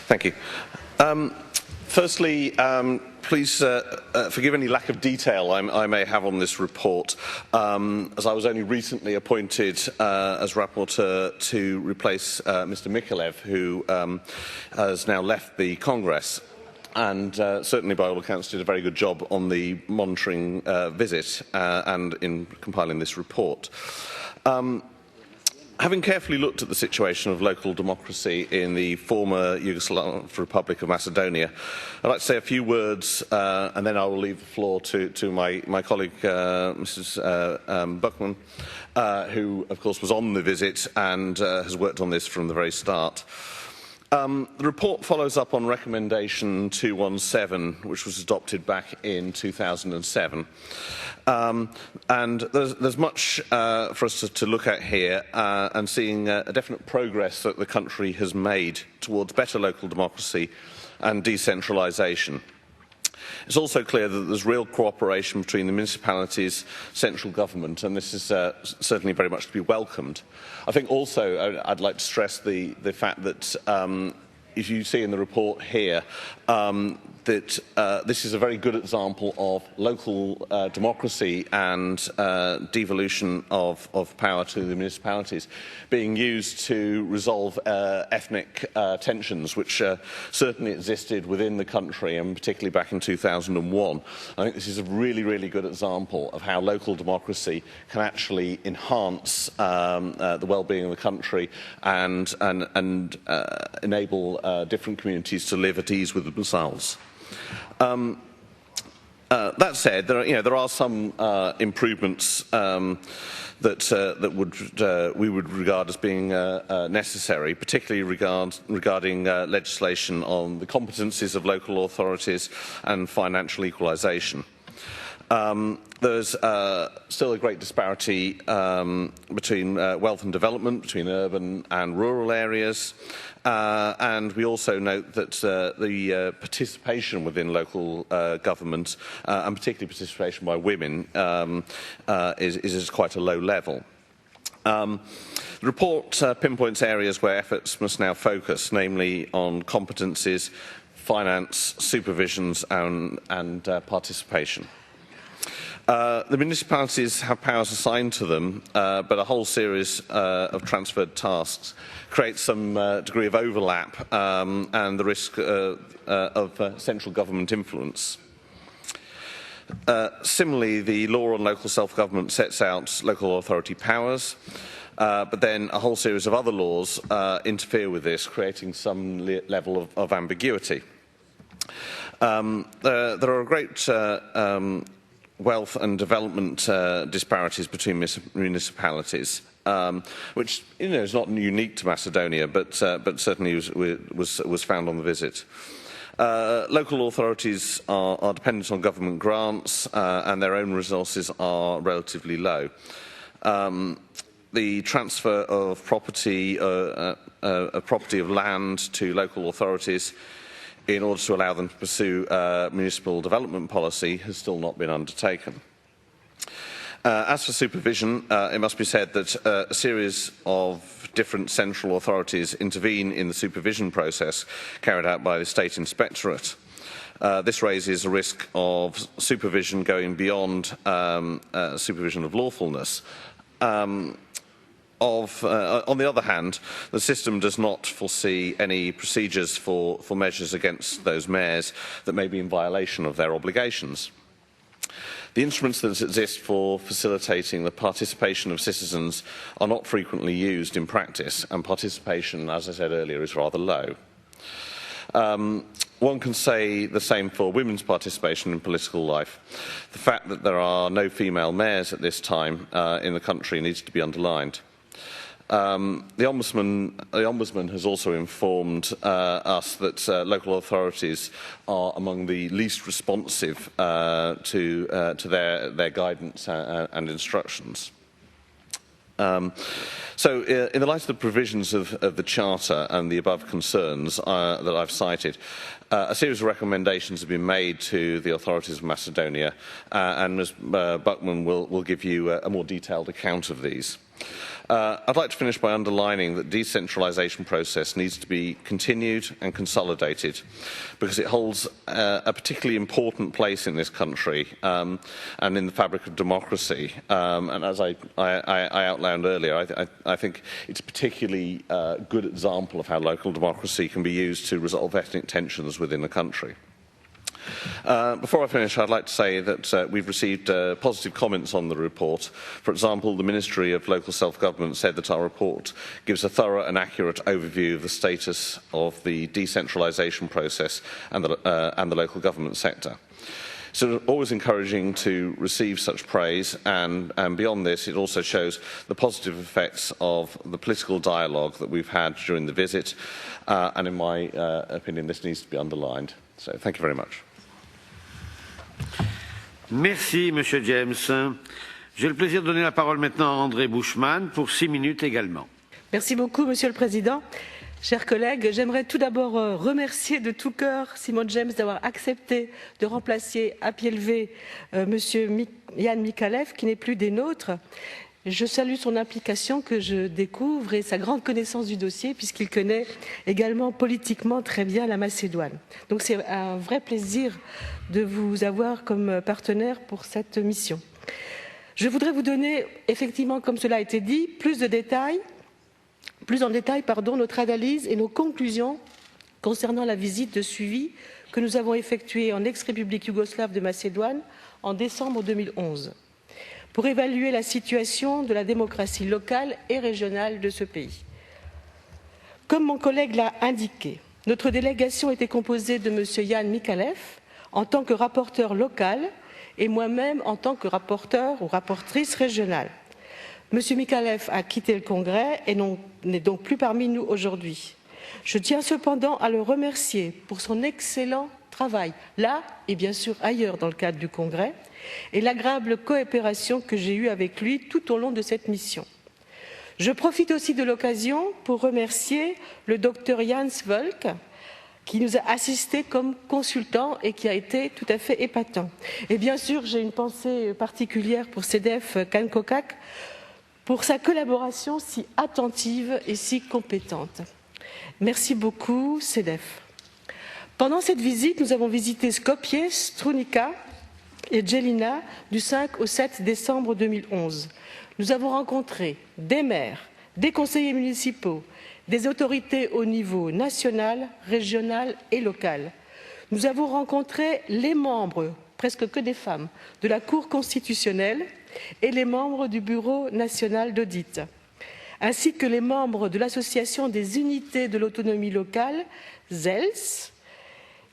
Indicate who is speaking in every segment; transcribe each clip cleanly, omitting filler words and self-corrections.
Speaker 1: Thank you. Firstly, please forgive any lack of detail I may have on this report, as I was only recently appointed as rapporteur to replace Mr. Mikalev, who has now left the Congress, and certainly by all accounts did a very good job on the monitoring visit and in compiling this report. Having carefully looked at the situation of local democracy in the former Yugoslav Republic of Macedonia, I'd like to say a few words and then I will leave the floor to my colleague Mrs. Buckman, who of course was on the visit and has worked on this from the very start. The report follows up on recommendation 217, which was adopted back in 2007. And there's much for us to look at here and seeing a definite progress that the country has made towards better local democracy and decentralisation. It's also clear that there's real cooperation between the municipalities, central government, and this is certainly very much to be welcomed. I think also I'd like to stress the fact that, as you see in the report here, that this is a very good example of local democracy and devolution of power to the municipalities being used to resolve ethnic tensions, which certainly existed within the country, and particularly back in 2001. I think this is a really, really good example of how local democracy can actually enhance the well-being of the country and enable different communities to live at ease with themselves. That said, there are some improvements that we would regard as being necessary, particularly regarding legislation on the competencies of local authorities and financial equalisation. There's still a great disparity between wealth and development, between urban and rural areas, and we also note that the participation within local government, and particularly participation by women, is at quite a low level. The report pinpoints areas where efforts must now focus, namely on competencies, finance, supervisions and participation. The municipalities have powers assigned to them, but a whole series of transferred tasks creates some degree of overlap and the risk of central government influence. Similarly, the law on local self-government sets out local authority powers, but then a whole series of other laws interfere with this, creating some level of ambiguity. There are a great wealth and development disparities between municipalities, which is not unique to Macedonia, but certainly was found on the visit. Local authorities are dependent on government grants, and their own resources are relatively low. The transfer of property of land to local authorities in order to allow them to pursue municipal development policy has still not been undertaken. As for supervision, it must be said that a series of different central authorities intervene in the supervision process carried out by the State Inspectorate. This raises a risk of supervision going beyond supervision of lawfulness. On the other hand, the system does not foresee any procedures for measures against those mayors that may be in violation of their obligations. The instruments that exist for facilitating the participation of citizens are not frequently used in practice, and participation, as I said earlier, is rather low. One can say the same for women's participation in political life. The fact that there are no female mayors at this time in the country needs to be underlined. The Ombudsman has also informed us that local authorities are among the least responsive to their guidance and instructions. So, in the light of the provisions of the Charter and the above concerns that I've cited, a series of recommendations have been made to the authorities of Macedonia, and Ms. Buckman will give you a more detailed account of these. I'd like to finish by underlining that the decentralisation process needs to be continued and consolidated because it holds a particularly important place in this country and in the fabric of democracy. And as I outlined earlier, I think it's a particularly good example of how local democracy can be used to resolve ethnic tensions within the country. Before I finish, I'd like to say that we've received positive comments on the report. For example, the Ministry of Local Self-Government said that our report gives a thorough and accurate overview of the status of the decentralisation process and the local government sector. So it's always encouraging to receive such praise, and beyond this, it also shows the positive effects of the political dialogue that we've had during the visit, and in my opinion, this needs to be underlined. So thank you very much.
Speaker 2: Merci, Monsieur James. J'ai le plaisir de donner la parole maintenant à André Bushman pour 6 minutes également.
Speaker 3: Merci beaucoup, Monsieur le Président. Chers collègues, j'aimerais tout d'abord remercier de tout cœur Simon James d'avoir accepté de remplacer à pied levé Monsieur Jan Mikalev, qui n'est plus des nôtres. Je salue son implication que je découvre et sa grande connaissance du dossier puisqu'il connaît également politiquement très bien la Macédoine. Donc c'est un vrai plaisir de vous avoir comme partenaire pour cette mission. Je voudrais vous donner effectivement, comme cela a été dit, plus en détail, notre analyse et nos conclusions concernant la visite de suivi que nous avons effectuée en ex-République yougoslave de Macédoine en décembre 2011. Pour évaluer la situation de la démocratie locale et régionale de ce pays. Comme mon collègue l'a indiqué, notre délégation était composée de M. Jan Mikalev en tant que rapporteur local et moi-même en tant que rapporteur ou rapportrice régionale. M. Mikalev a quitté le Congrès et n'est donc plus parmi nous aujourd'hui. Je tiens cependant à le remercier pour son excellent travail, là et bien sûr ailleurs dans le cadre du Congrès, et l'agréable coopération que j'ai eue avec lui tout au long de cette mission. Je profite aussi de l'occasion pour remercier le docteur Jans Volk, qui nous a assistés comme consultant et qui a été tout à fait épatant. Et bien sûr, j'ai une pensée particulière pour Sedef Kankokak, pour sa collaboration si attentive et si compétente. Merci beaucoup, Sedef. Pendant cette visite, nous avons visité Skopje, Strunica et Jelina du 5 au 7 décembre 2011. Nous avons rencontré des maires, des conseillers municipaux, des autorités au niveau national, régional et local. Nous avons rencontré les membres, presque que des femmes, de la Cour constitutionnelle et les membres du Bureau national d'audit, ainsi que les membres de l'Association des unités de l'autonomie locale, ZELS,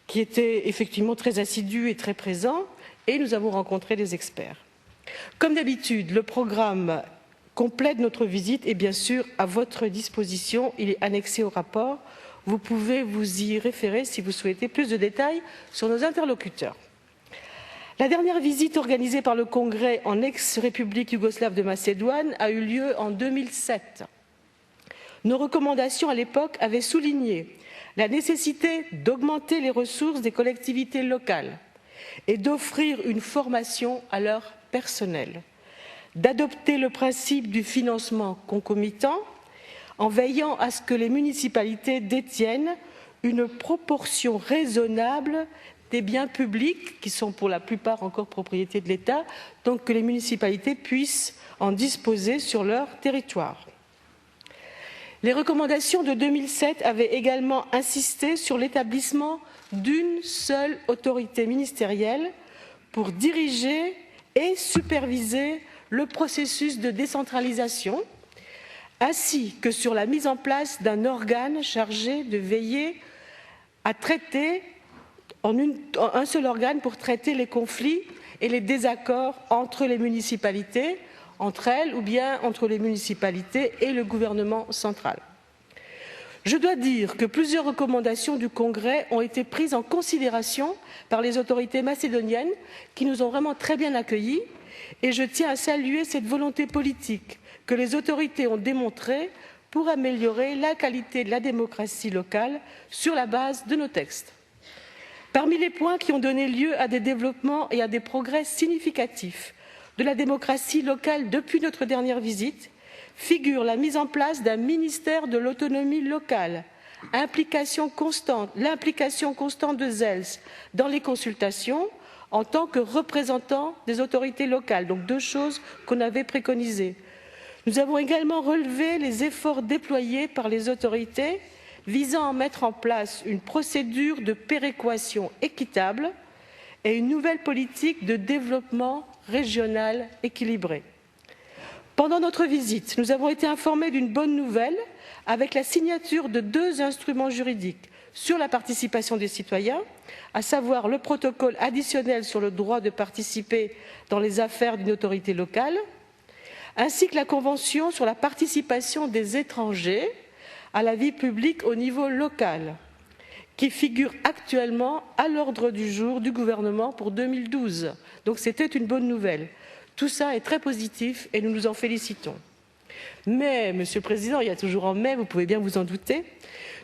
Speaker 3: qui était effectivement très assidu et très présent, et nous avons rencontré des experts. Comme d'habitude, le programme complet de notre visite est bien sûr à votre disposition. Il est annexé au rapport. Vous pouvez vous y référer si vous souhaitez plus de détails sur nos interlocuteurs. La dernière visite organisée par le Congrès en ex-République yougoslave de Macédoine a eu lieu en 2007. Nos recommandations à l'époque avaient souligné la nécessité d'augmenter les ressources des collectivités locales et d'offrir une formation à leur personnel, d'adopter le principe du financement concomitant en veillant à ce que les municipalités détiennent une proportion raisonnable des biens publics qui sont pour la plupart encore propriété de l'État, donc que les municipalités puissent en disposer sur leur territoire. Les recommandations de 2007 avaient également insisté sur l'établissement d'une seule autorité ministérielle pour diriger et superviser le processus de décentralisation, ainsi que sur la mise en place d'un organe chargé de veiller à traiter un seul organe pour traiter les conflits et les désaccords entre les municipalités, entre elles ou bien entre les municipalités et le gouvernement central. Je dois dire que plusieurs recommandations du Congrès ont été prises en considération par les autorités macédoniennes qui nous ont vraiment très bien accueillis et je tiens à saluer cette volonté politique que les autorités ont démontrée pour améliorer la qualité de la démocratie locale sur la base de nos textes. Parmi les points qui ont donné lieu à des développements et à des progrès significatifs de la démocratie locale depuis notre dernière visite figure la mise en place d'un ministère de l'autonomie locale, l'implication constante de ZELS dans les consultations en tant que représentant des autorités locales, donc deux choses qu'on avait préconisées. Nous avons également relevé les efforts déployés par les autorités visant à mettre en place une procédure de péréquation équitable et une nouvelle politique de développement régional équilibrée. Pendant notre visite, nous avons été informés d'une bonne nouvelle avec la signature de deux instruments juridiques sur la participation des citoyens, à savoir le protocole additionnel sur le droit de participer dans les affaires d'une autorité locale, ainsi que la Convention sur la participation des étrangers à la vie publique au niveau local, qui figure actuellement à l'ordre du jour du gouvernement pour 2012. Donc c'était une bonne nouvelle. Tout ça est très positif et nous nous en félicitons. Mais, Monsieur le Président, il y a toujours un mais, vous pouvez bien vous en douter,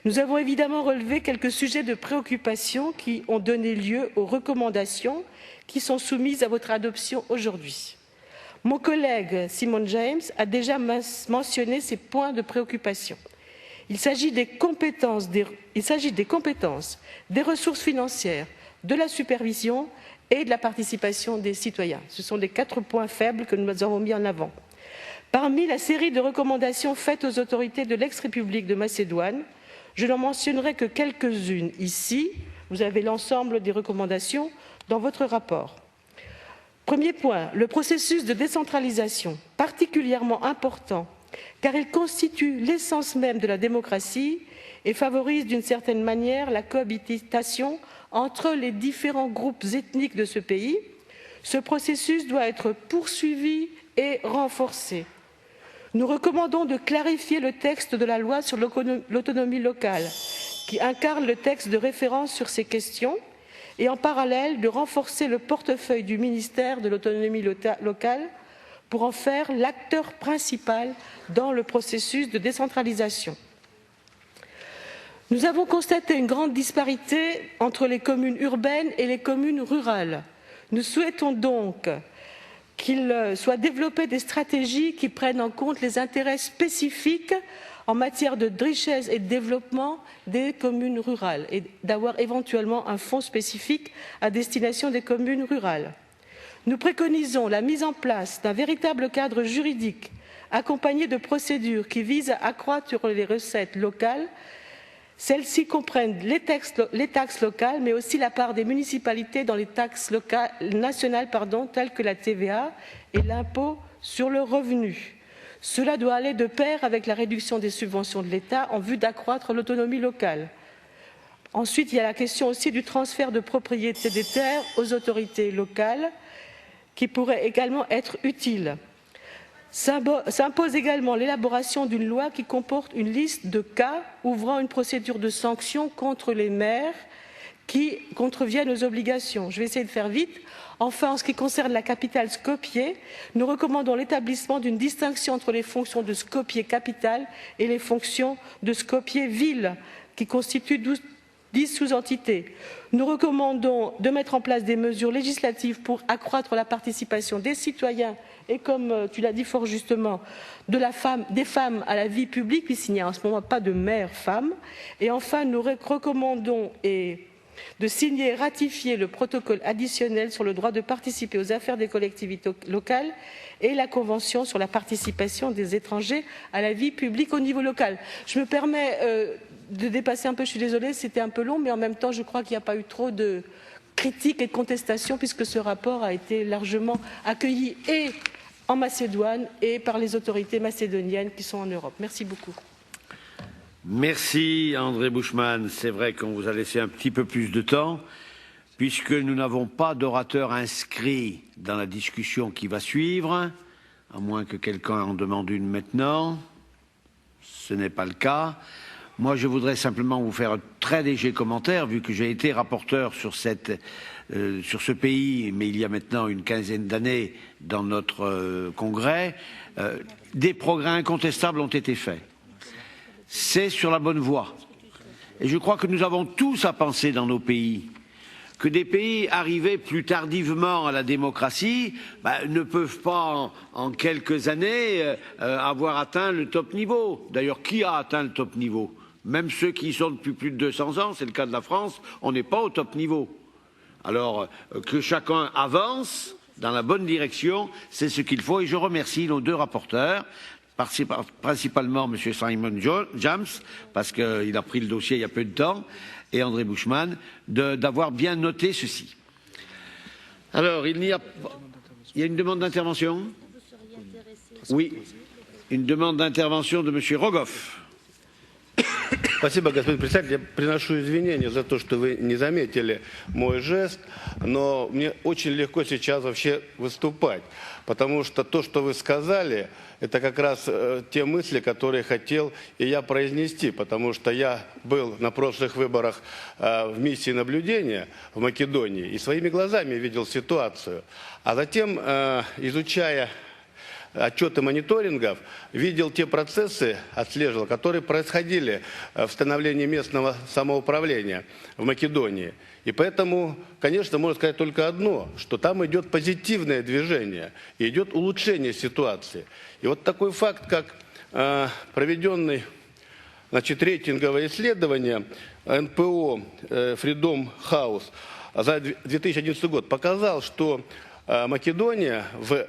Speaker 3: nous avons évidemment relevé quelques sujets de préoccupation qui ont donné lieu aux recommandations qui sont soumises à votre adoption aujourd'hui. Mon collègue Simon James a déjà mentionné ces points de préoccupation. Il s'agit des compétences, des ressources financières, de la supervision et de la participation des citoyens. Ce sont les 4 points faibles que nous avons mis en avant. Parmi la série de recommandations faites aux autorités de l'ex-République de Macédoine, je n'en mentionnerai que quelques-unes ici. Vous avez l'ensemble des recommandations dans votre rapport. Premier point, le processus de décentralisation, particulièrement important, car il constitue l'essence même de la démocratie et favorise d'une certaine manière la cohabitation entre les différents groupes ethniques de ce pays. Ce processus doit être poursuivi et renforcé. Nous recommandons de clarifier le texte de la loi sur l'autonomie locale, qui incarne le texte de référence sur ces questions, et en parallèle de renforcer le portefeuille du ministère de l'autonomie locale pour en faire l'acteur principal dans le processus de décentralisation. Nous avons constaté une grande disparité entre les communes urbaines et les communes rurales. Nous souhaitons donc qu'il soit développé des stratégies qui prennent en compte les intérêts spécifiques en matière de richesse et de développement des communes rurales et d'avoir éventuellement un fonds spécifique à destination des communes rurales. Nous préconisons la mise en place d'un véritable cadre juridique accompagné de procédures qui visent à accroître les recettes locales. Celles-ci comprennent les taxes locales, mais aussi la part des municipalités dans les taxes nationales, telles que la TVA et l'impôt sur le revenu. Cela doit aller de pair avec la réduction des subventions de l'État en vue d'accroître l'autonomie locale. Ensuite, il y a la question aussi du transfert de propriété des terres aux autorités locales, qui pourrait également être utile. S'impose également l'élaboration d'une loi qui comporte une liste de cas ouvrant une procédure de sanction contre les maires qui contreviennent aux obligations. Je vais essayer de faire vite. Enfin, en ce qui concerne la capitale Skopje, nous recommandons l'établissement d'une distinction entre les fonctions de Skopje capitale et les fonctions de Skopje ville, qui constituent 10 sous-entités. Nous recommandons de mettre en place des mesures législatives pour accroître la participation des citoyens et, comme tu l'as dit fort justement, des femmes à la vie publique, puisqu'il n'y a en ce moment pas de maire femme. Et enfin, nous recommandons de signer et ratifier le protocole additionnel sur le droit de participer aux affaires des collectivités locales et la Convention sur la participation des étrangers à la vie publique au niveau local. Je me permets de dépasser un peu, je suis désolée, c'était un peu long, mais en même temps, je crois qu'il n'y a pas eu trop de critiques et de contestations puisque ce rapport a été largement accueilli et en Macédoine et par les autorités macédoniennes qui sont en Europe. Merci beaucoup.
Speaker 2: Merci André Bushman. C'est vrai qu'on vous a laissé un petit peu plus de temps puisque nous n'avons pas d'orateurs inscrits dans la discussion qui va suivre, à moins que quelqu'un en demande une maintenant. Ce n'est pas le cas. Moi, je voudrais simplement vous faire un très léger commentaire, vu que j'ai été rapporteur sur ce pays, mais il y a maintenant une quinzaine d'années dans notre congrès. Des progrès incontestables ont été faits. C'est sur la bonne voie. Et je crois que nous avons tous à penser dans nos pays que des pays arrivés plus tardivement à la démocratie ne peuvent pas en quelques années avoir atteint le top niveau. D'ailleurs, qui a atteint le top niveau? Même ceux qui y sont depuis plus de 200 ans, c'est le cas de la France, on n'est pas au top niveau. Alors, que chacun avance dans la bonne direction, c'est ce qu'il faut. Et je remercie nos deux rapporteurs, principalement M. Simon James, parce qu'il a pris le dossier il y a peu de temps, et André Bushman, d'avoir bien noté ceci. Alors, il y a une demande d'intervention? Oui, une demande d'intervention de M. Rogoff.
Speaker 4: Спасибо, господин председатель. Я приношу извинения за то, что вы не заметили мой жест, но мне очень легко сейчас вообще выступать, потому что то, что вы сказали, это как раз те мысли, которые хотел и я произнести, потому что я был на прошлых выборах в миссии наблюдения в Македонии и своими глазами видел ситуацию, а затем, изучая отчеты мониторингов, видел те процессы, отслеживал, которые происходили в становлении местного самоуправления в Македонии. И поэтому, конечно, можно сказать только одно, что там идет позитивное движение, и идет улучшение ситуации. И вот такой факт, как проведенный рейтинговое исследование НПО Freedom House за 2011 год показал, что Македония в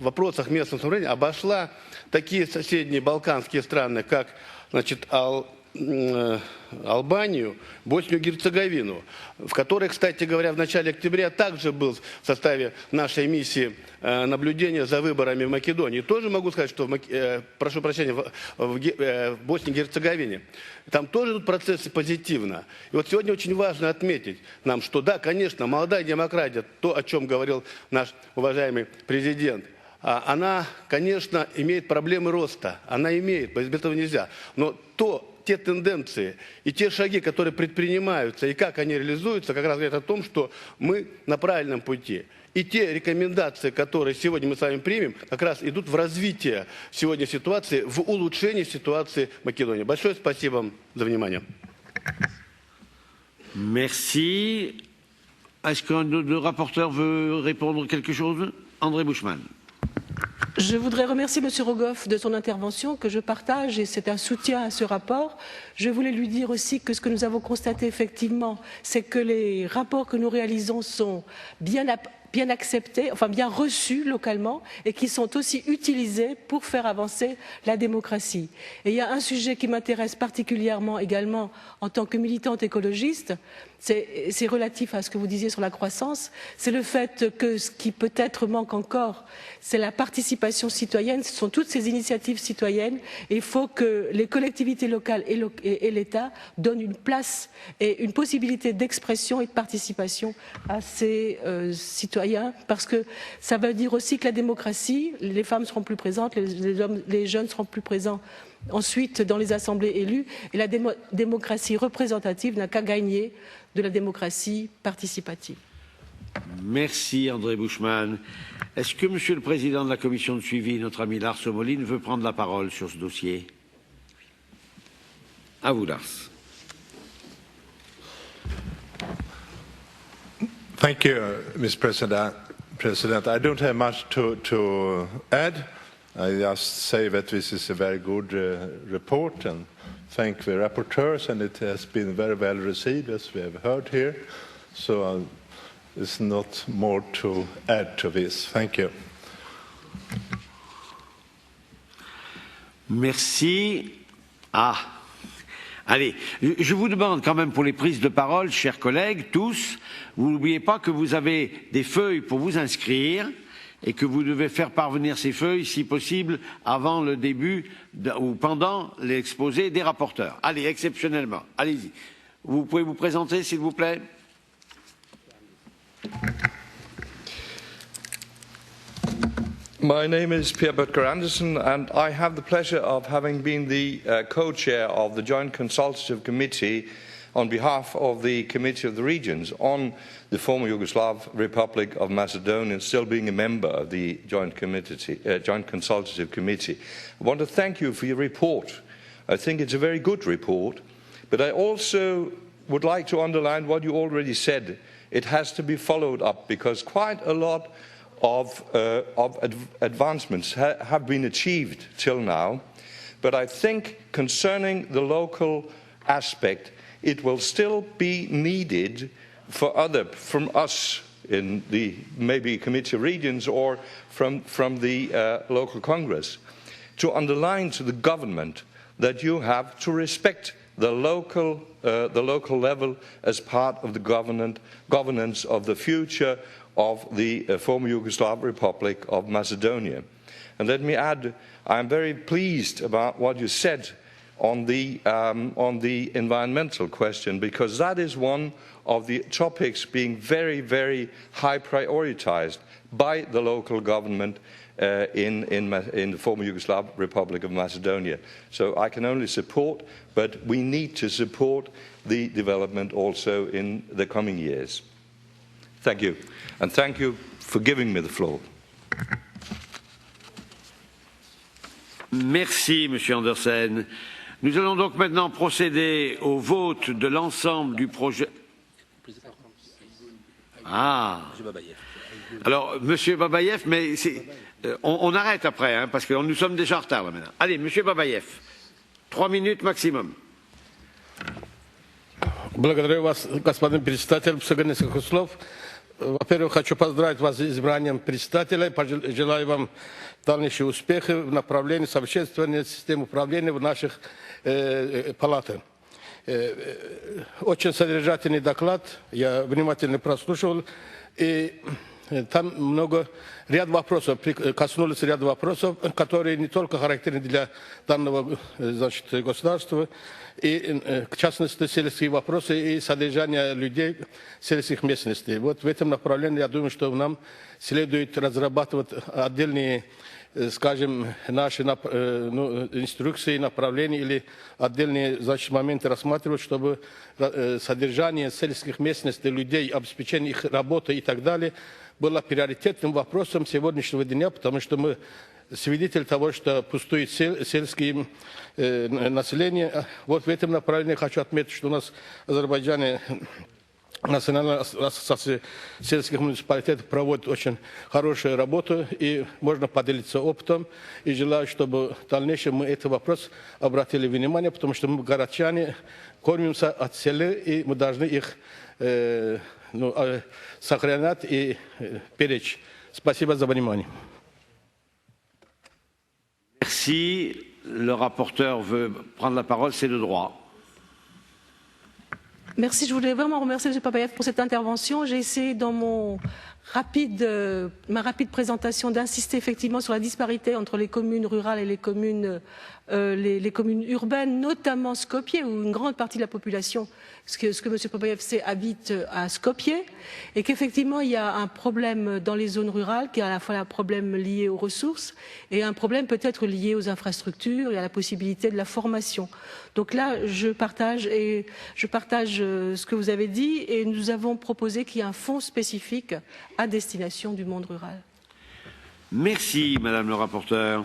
Speaker 4: вопросах местного самоуправления обошла такие соседние балканские страны, как Албанию, Боснию и Герцеговину, в которой, кстати говоря, в начале октября также был в составе нашей миссии наблюдения за выборами в Македонии. Тоже могу сказать, что, прошу прощения, в Боснии и Герцеговине, там тоже идут процессы позитивно. И вот сегодня очень важно отметить нам, что да, конечно, молодая демократия, то, о чем говорил наш уважаемый президент, она, конечно, имеет проблемы роста, она имеет, без этого нельзя, но те тенденции и те шаги, которые предпринимаются и как они реализуются, как раз говорят о том, что мы на правильном пути. И те рекомендации, которые сегодня мы с вами примем, как раз идут в развитие сегодня ситуации, в улучшение ситуации в Македонии. Большое спасибо вам за внимание.
Speaker 2: Merci. Est-ce qu'un de rapporteurs veut répondre quelque chose? André Bushman.
Speaker 3: Je voudrais remercier M. Rogoff de son intervention, que je partage, et c'est un soutien à ce rapport. Je voulais lui dire aussi que ce que nous avons constaté effectivement, c'est que les rapports que nous réalisons sont bien acceptés, enfin bien reçus localement, et qui sont aussi utilisés pour faire avancer la démocratie. Et il y a un sujet qui m'intéresse particulièrement également en tant que militante écologiste, c'est relatif à ce que vous disiez sur la croissance, c'est le fait que ce qui peut-être manque encore, c'est la participation citoyenne, ce sont toutes ces initiatives citoyennes, et il faut que les collectivités locales et l'État donnent une place et une possibilité d'expression et de participation à ces citoyens, parce que ça veut dire aussi que la démocratie, les femmes seront plus présentes, les jeunes seront plus présents ensuite dans les assemblées élues, et la démocratie représentative n'a qu'à gagner de la démocratie participative.
Speaker 2: Merci André Bushman. Est-ce que Monsieur le Président de la Commission de suivi, notre ami Lars Moline, veut prendre la parole sur ce dossier? À vous, Lars.
Speaker 5: Thank you, Mr. President. I don't have much to add. I just say that this is a very good report and thank the rapporteurs, and it has been very well received, as we have heard here. So there's not more to add to this. Thank you.
Speaker 2: Merci. Allez, je vous demande quand même pour les prises de parole, chers collègues, tous, vous n'oubliez pas que vous avez des feuilles pour vous inscrire et que vous devez faire parvenir ces feuilles, si possible, avant le début ou pendant l'exposé des rapporteurs. Allez, exceptionnellement, allez-y. Vous pouvez vous présenter, s'il vous plaît?
Speaker 6: My name is Per Butker Anderson, and I have the pleasure of having been the co-chair of the Joint Consultative Committee on behalf of the Committee of the Regions on the former Yugoslav Republic of Macedonia, and still being a member of the Joint Consultative Committee. I want to thank you for your report. I think it's a very good report, but I also would like to underline what you already said. It has to be followed up because quite a lot of advancements have been achieved till now. But I think concerning the local aspect, it will still be needed from us in the maybe Committee of Regions or from the local Congress to underline to the government that you have to respect the local level as part of the governance of the future of the former Yugoslav Republic of Macedonia. And let me add, I'm very pleased about what you said on the environmental question, because that is one of the topics being very, very high prioritized by the local government in the former Yugoslav Republic of Macedonia. So I can only support, but we need to support the development also in the coming years. Thank you. And thank you for giving me the floor.
Speaker 2: Merci, Monsieur Andersen. Nous allons donc maintenant procéder au vote de l'ensemble du projet. Ah. Alors, Monsieur Babayev, mais on arrête après, hein, parce que nous sommes déjà en retard là maintenant. Allez, Monsieur Babayev, 3 minutes maximum.
Speaker 7: Благодарю вас, господин председатель. Всего несколько слов. Во-первых, хочу поздравить вас с избранием председателя. Желаю вам дальнейших успехов в направлении совершенствования системы управления в наших палатах. Очень содержательный доклад. Я внимательно прослушал. И там ряд вопросов, коснулись ряд вопросов, которые не только характерны для данного государства, и, в частности, сельские вопросы и содержание людей сельских местностей. Вот в этом направлении, я думаю, что нам следует разрабатывать отдельные, скажем, наши инструкции, направления или отдельные моменты рассматривать, чтобы содержание сельских местностей, людей, обеспечение их работы и так далее было приоритетным вопросом сегодняшнего дня, потому что мы свидетель того, что пустует сельское население. Вот в этом направлении хочу отметить, что у нас в Азербайджане Национальная ассоциация сельских муниципалитетов проводит очень хорошую работу, и можно поделиться опытом. И желаю, чтобы в дальнейшем мы этот вопрос обратили внимание, потому что мы, городчане, кормимся от села, и мы должны их сохранять и беречь. Спасибо за внимание.
Speaker 2: Merci. Le rapporteur veut prendre la parole, c'est le droit.
Speaker 3: Merci, je voulais vraiment remercier M. Babayev pour cette intervention. J'ai essayé dans ma rapide présentation d'insister effectivement sur la disparité entre les communes rurales et les communes urbaines, notamment Skopje, où une grande partie de la population, ce que M. Babayev sait, habite à Skopje, et qu'effectivement il y a un problème dans les zones rurales, qui est à la fois un problème lié aux ressources et un problème peut-être lié aux infrastructures et à la possibilité de la formation. Donc là, je partage ce que vous avez dit, et nous avons proposé qu'il y ait un fonds spécifique à destination du monde rural.
Speaker 2: Merci, Madame le rapporteur.